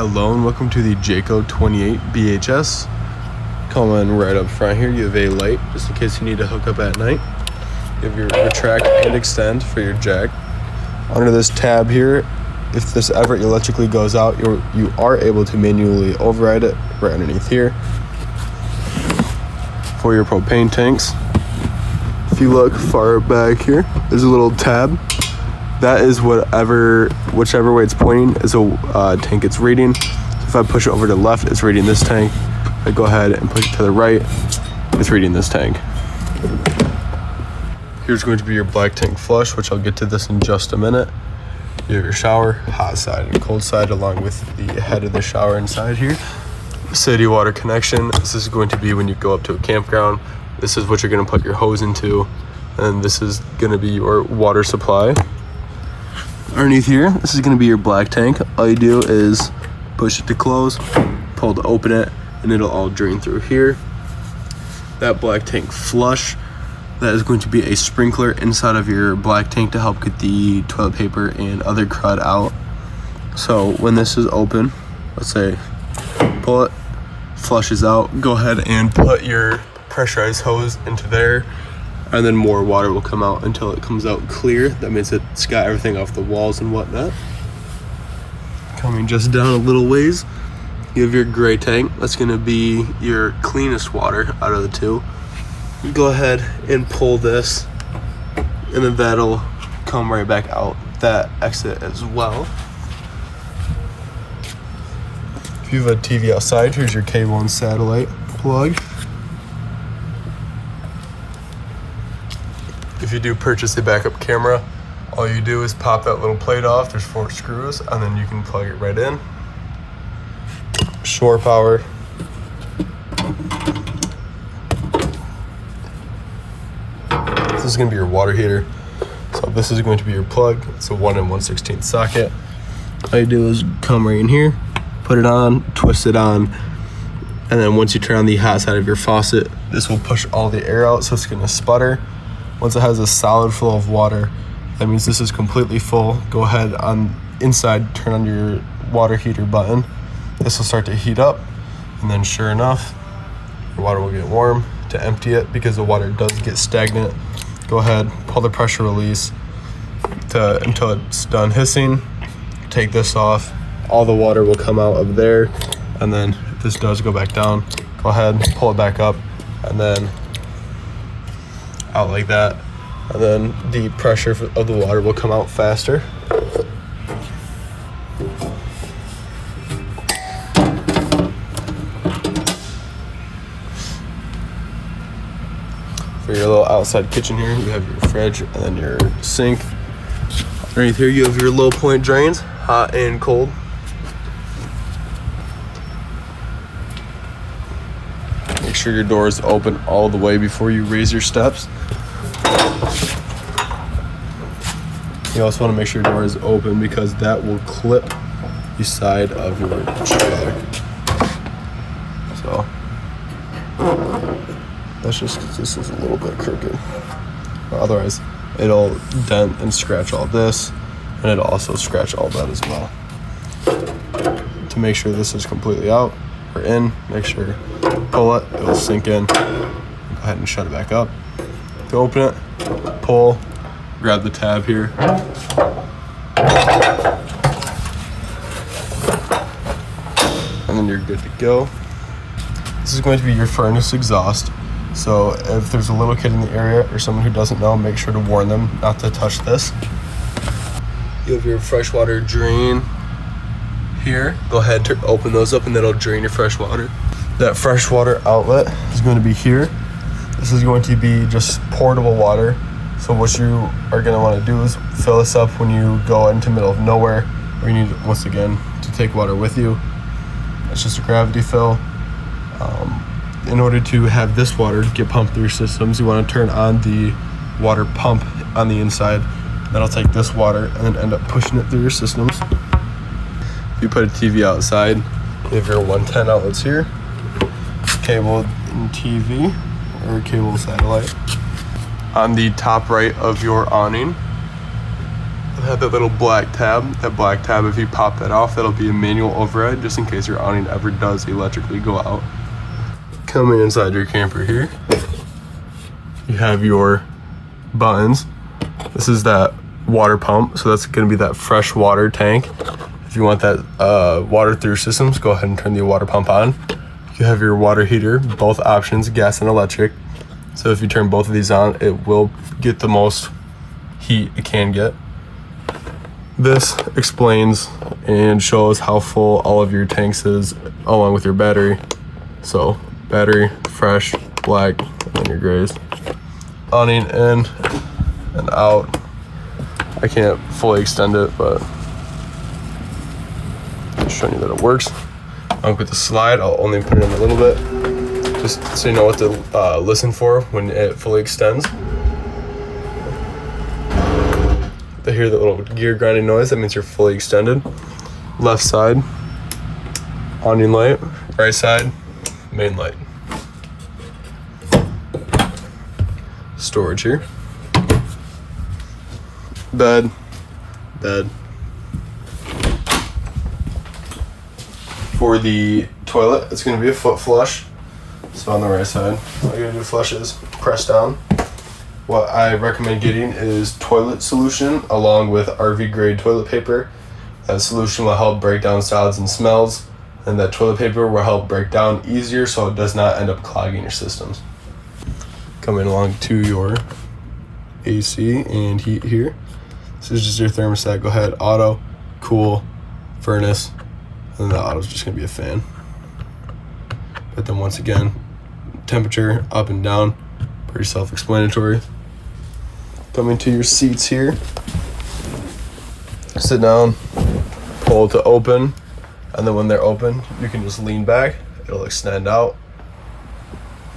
Hello and welcome to the Jayco 28 BHS. Coming right up front here, you have a light just in case you need to hook up at night. You have your retract and extend for your jack. Under this tab here, if this ever electrically goes out, you are able to manually override it right underneath here. For your propane tanks, if you look far back here, there's a little tab. That is whichever way it's pointing is a tank it's reading. So if I push it over to the left, it's reading this tank. If I go ahead and push it to the right, it's reading this tank. Here's going to be your black tank flush, which I'll get to this in just a minute. You have your shower, hot side and cold side, along with the head of the shower inside here. City water connection. This is going to be when you go up to a campground. This is what you're going to put your hose into, and this is going to be your water supply. Underneath here, this is going to be your black tank. All you do is push it to close, pull to open it, and it'll all drain through here. That black tank flush, that is going to be a sprinkler inside of your black tank to help get the toilet paper and other crud out. So when this is open, let's say pull it, flushes out, go ahead and put your pressurized hose into there, and then more water will come out until it comes out clear. That means it's got everything off the walls and whatnot. Coming just down a little ways, you have your gray tank. That's going to be your cleanest water out of the two. You go ahead and pull this, and then that'll come right back out that exit as well. If you have a TV outside, here's your cable and satellite plug. If you do purchase a backup camera, all you do is pop that little plate off. There's 4 screws, and then you can plug it right in. Shore power. This is going to be your water heater. So this is going to be your plug. It's a 1 1/16 socket. All you do is come right in here, put it on, twist it on, and then once you turn on the hot side of your faucet, this will push all the air out, so it's going to sputter. Once it has a solid flow of water, that means this is completely full. Go ahead on inside, turn on your water heater button. This will start to heat up, and then sure enough, your water will get warm. To empty it, because the water does get stagnant, go ahead, pull the pressure release until it's done hissing. Take this off. All the water will come out of there, and then if this does go back down, go ahead, pull it back up, and then out like that, and then the pressure of the water will come out faster. For your little outside kitchen here, you have your fridge and then your sink. Underneath here, you have your low point drains, hot and cold. Make sure your door is open all the way before you raise your steps. You also want to make sure your door is open because that will clip the side of your truck. So that's just because this is a little bit crooked. Otherwise, it'll dent and scratch all this, and it'll also scratch all that as well. To make sure this is completely out or in, make sure pull it, it'll sink in. Go ahead and shut it back up. To open it, pull, grab the tab here. And then you're good to go. This is going to be your furnace exhaust. So if there's a little kid in the area or someone who doesn't know, make sure to warn them not to touch this. You have your freshwater drain here. Go ahead and open those up, and that'll drain your fresh water. That freshwater outlet is going to be here. This is going to be just portable water. So what you are going to want to do is fill this up when you go into the middle of nowhere, where you need, once again, to take water with you. It's just a gravity fill. In order to have this water get pumped through your systems, you want to turn on the water pump on the inside. That'll take this water and then end up pushing it through your systems. If you put a TV outside, you have your 110 outlets here, cable and TV or cable satellite. On the top right of your awning, go have that little black tab. That black tab, if you pop that off, that'll be a manual override just in case your awning ever does electrically go out. Coming inside your camper here, you have your buttons. This is that water pump, so that's going to be that fresh water tank. If you want that water through systems, go ahead and turn the water pump on. You have your water heater, both options, gas and electric. So if you turn both of these on, it will get the most heat it can get. This explains and shows how full all of your tanks is along with your battery. So battery, fresh, black, and your grays. Awning in and out. I can't fully extend it, but I'm showing you that it works. With the slide, I'll only put it in a little bit, just so you know what to listen for when it fully extends. I hear the little gear grinding noise, that means you're fully extended. Left side, awning light. Right side, main light. Storage here. Bed. For the toilet, it's going to be a foot flush. So on the right side, all you gotta do flush is press down. What I recommend getting is toilet solution along with RV grade toilet paper. That solution will help break down solids and smells, and that toilet paper will help break down easier so it does not end up clogging your systems. Coming along to your AC and heat here. This is just your thermostat. Go ahead, auto, cool, furnace, and the auto is just gonna be a fan. But then once again, temperature up and down, pretty self-explanatory. Coming to your seats here. Sit down, pull to open, and then when they're open, you can just lean back. It'll extend out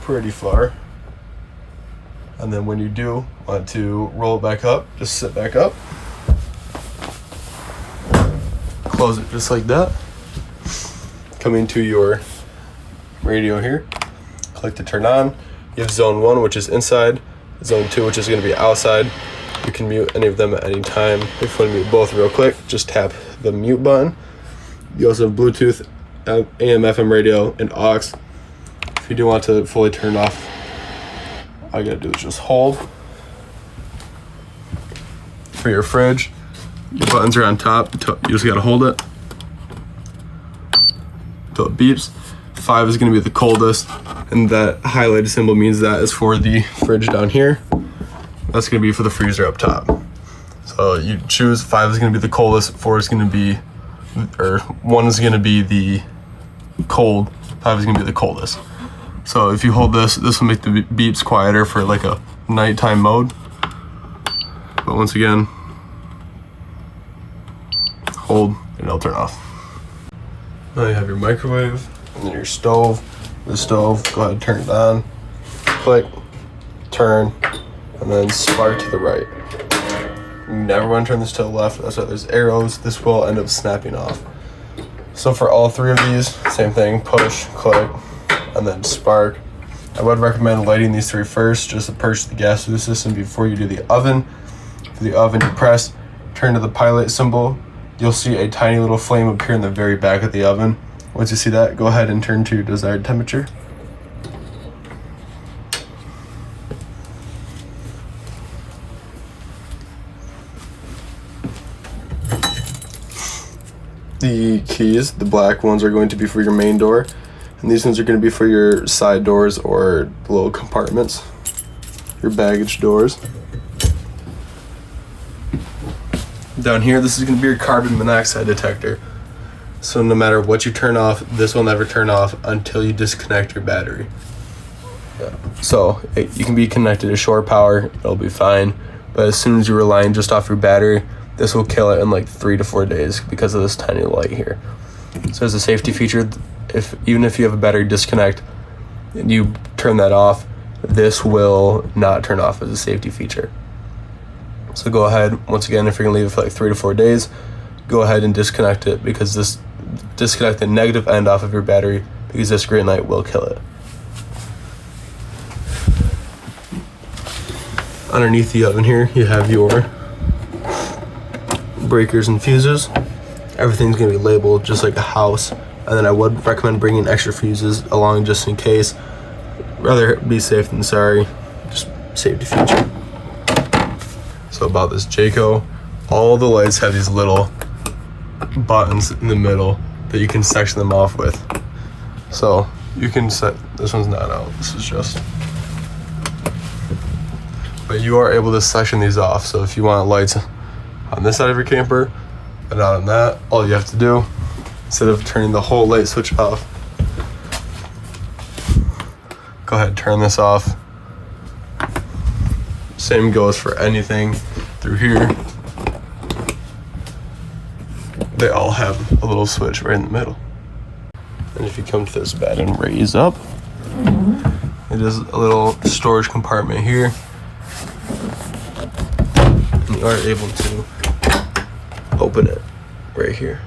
pretty far. And then when you do want to roll it back up, just sit back up. Close it just like that. Coming to your radio here, click to turn on. You have zone 1, which is inside, zone 2, which is going to be outside. You can mute any of them at any time. If you want to mute both real quick, just tap the mute button. You also have Bluetooth, AM, FM radio, and aux. If you do want to fully turn off, all you gotta do is just hold. For your fridge, your buttons are on top. You just gotta hold it until it beeps. 5 is gonna be the coldest, and that highlighted symbol means that is for the fridge down here. That's gonna be for the freezer up top. So you choose 5 is gonna be the coldest, 4 is gonna be, or 1 is gonna be the cold, 5 is gonna be the coldest. So if you hold this will make the beeps quieter for like a nighttime mode. But once again, hold and it'll turn off. Now you have your microwave and then your stove. The stove, go ahead and turn it on. Click, turn, and then spark to the right. You never want to turn this to the left. That's why there's arrows. This will end up snapping off. So for all 3 of these, same thing, push, click, and then spark. I would recommend lighting these 3 first, just to purge the gas through the system before you do the oven. For the oven, you press, turn to the pilot symbol. You'll see a tiny little flame appear in the very back of the oven. Once you see that, go ahead and turn to your desired temperature. The keys, the black ones, are going to be for your main door, and these ones are going to be for your side doors or little compartments, your baggage doors. Down here, this is going to be your carbon monoxide detector. So no matter what you turn off, this will never turn off until you disconnect your battery. So you can be connected to shore power, it'll be fine. But as soon as you're relying just off your battery, this will kill it in like 3 to 4 days because of this tiny light here. So as a safety feature, even if you have a battery disconnect and you turn that off, this will not turn off as a safety feature. So go ahead, once again, if you're gonna leave it for like 3 to 4 days, go ahead and disconnect it, because disconnect the negative end off of your battery, because this green light will kill it. Underneath the oven here, you have your breakers and fuses. Everything's gonna be labeled just like a house. And then I would recommend bringing extra fuses along just in case. Rather be safe than sorry. Just safety feature. So about this Jayco, all the lights have these little buttons in the middle that you can section them off with. So you can set, this one's not out, this is just, but you are able to section these off. So if you want lights on this side of your camper and not on that, all you have to do, instead of turning the whole light switch off, go ahead, turn this off. Same goes for anything through here. They all have a little switch right in the middle. And if you come to this bed and raise up, it is a little storage compartment here. And you are able to open it right here.